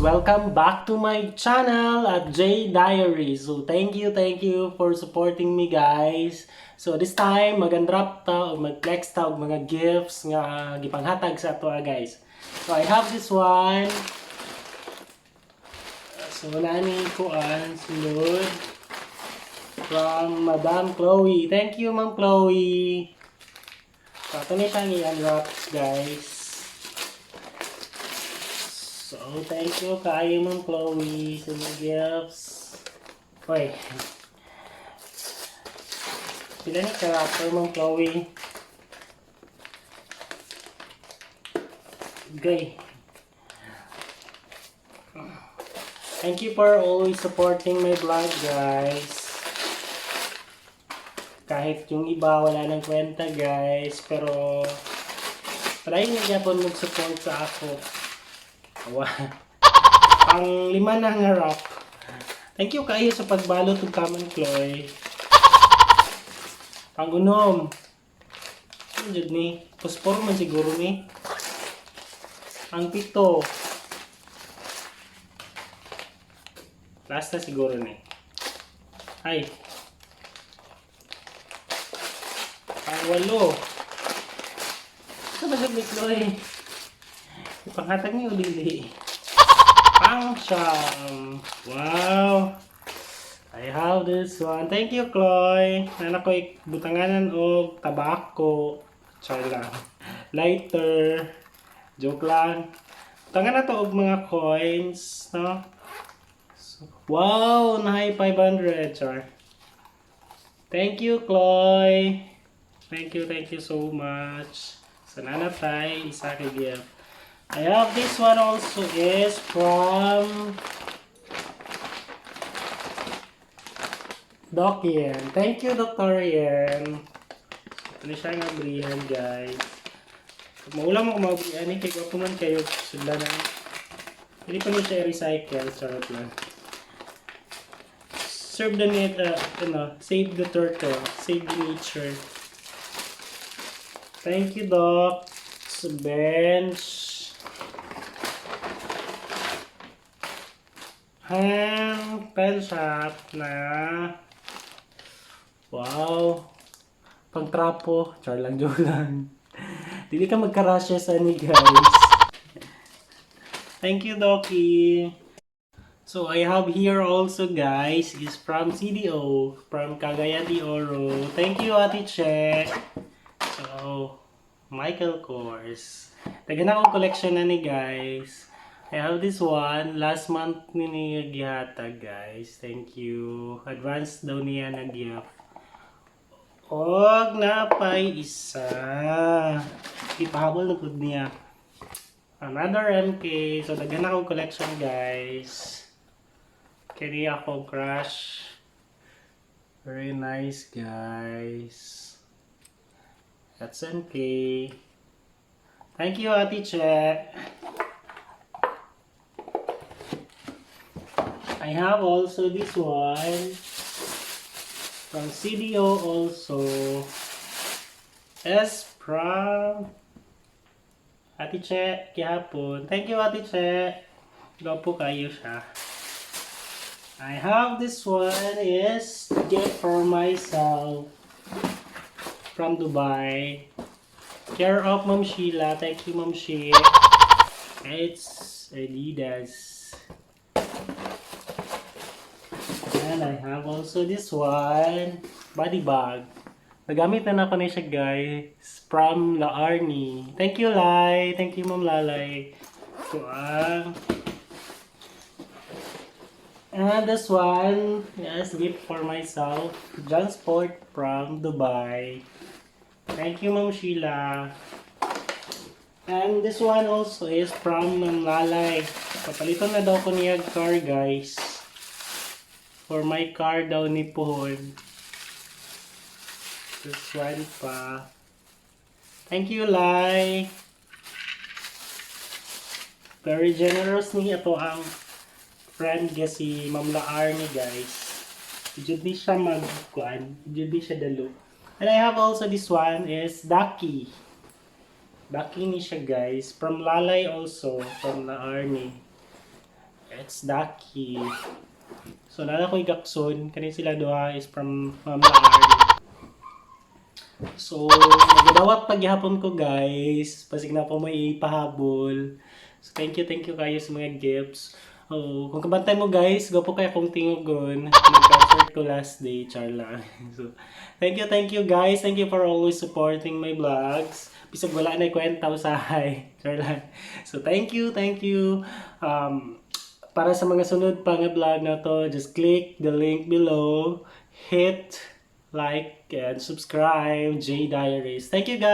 Welcome back to my channel at J Diary. So thank you for supporting me guys. So this time mag-unwrap ta o mag-flex ta og mga gifts nga gipanghatag sa ato guys. So I have this one. So nani ko sulod from Madam Chloe. Thank you Ma'am Chloe. So ito na siyang i-unwrap guys. So, thank you kay Ma'am Chloe sa mga gifts. Hoy. Sila ni character Ma'am Chloe. Okay. Thank you for always supporting my vlog, guys. Kahit yung iba wala nang kwenta, guys. Pero, try niya po mag-support sa ako. Ang 5 na harap. Thank you kayo sa pagbalot ng kamang Chloe. Pangunom. Ano dyan ni? Posporo man siguro ni. Ang 7. Last na siguro ni. Ay. Ang 8. Ano ba dyan ni Chloe? Panghatag niyo dili. Pang siyam. Wow. I have this one. Thank you, Chloe. Nana ko butanganan og tabako. Char lang. Lighter. Joke lang. Butangan na to og mga coins, no? So, wow, nahay 500, char. Thank you, Chloe. Thank you so much. So nana tay isa ka gift. I have this one also is from Doc Yen. Thank you, Dr. Yen. Ito na siya nga brihan, guys. Maulam ako mabrihan eh. Kaya ako man kayo sila na. Hindi pa niya siya recycle. Charot lang. Serve the net, save the turtle. Save the nature. Thank you, Doc. Sa bench. Pen shop na wow pang trapo char lang joke lang dili ka magkarasya sa ni guys. Thank you Doki. So I have here also guys is from CDO from Cagayan de Oro. Thank you Ate Che. So Michael Kors tagan akong collection na ni guys. I have this one. Last month ni gihatag guys. Thank you. Advance daw niya na gift. Og napay isa. Ipahabol na pud niya. Another MK. So daghan akong collection guys. Kini ako crush. Very nice guys. That's MK. Thank you Ate Che. I have also this one from CDO also. S from Ate Che kihapon. Thank you Ate Che. Gapo kayo siya. I have this one is gift for myself from Dubai. Care of Ma'am Sheila. Thank you Ma'am Sheila. It's Adidas. And I have also this one, body bag. Nagamit na ako na siya guys, from La Arnie. Thank you Lai, thank you Ma'am Lalay. So, and this one, yes, gift for myself, transport from Dubai. Thank you Ma'am Sheila. And this one also is from Ma'am Lalay. Papalitan na daw ko niya car guys. For my car daw ni Pohon. This one pa. Thank you, Lai. Very generous ni ito ang friend niya si Ma'am Laar ni guys. Jud ni siya magkuan. Jud ni siya dalo. And I have also this one is Ducky. Ducky ni siya guys. From Lalay also. From Laar ni. It's Ducky. So, nana ko igakson. Kani sila duha is from Mama Arlie. So, nagdawat paghihapon ko guys. Pasig na po may ipahabol. So, thank you kayo sa mga gifts. Oh, kung kabantay mo guys, go po kayo kung tingugon. Nag-concert ko last day, charla. So, thank you guys. Thank you for always supporting my vlogs. Bisag wala na kwenta usahay. Charla. So, thank you. Para sa mga sunod pa nga vlog na to, just click the link below. Hit like and subscribe, J Diaries. Thank you guys.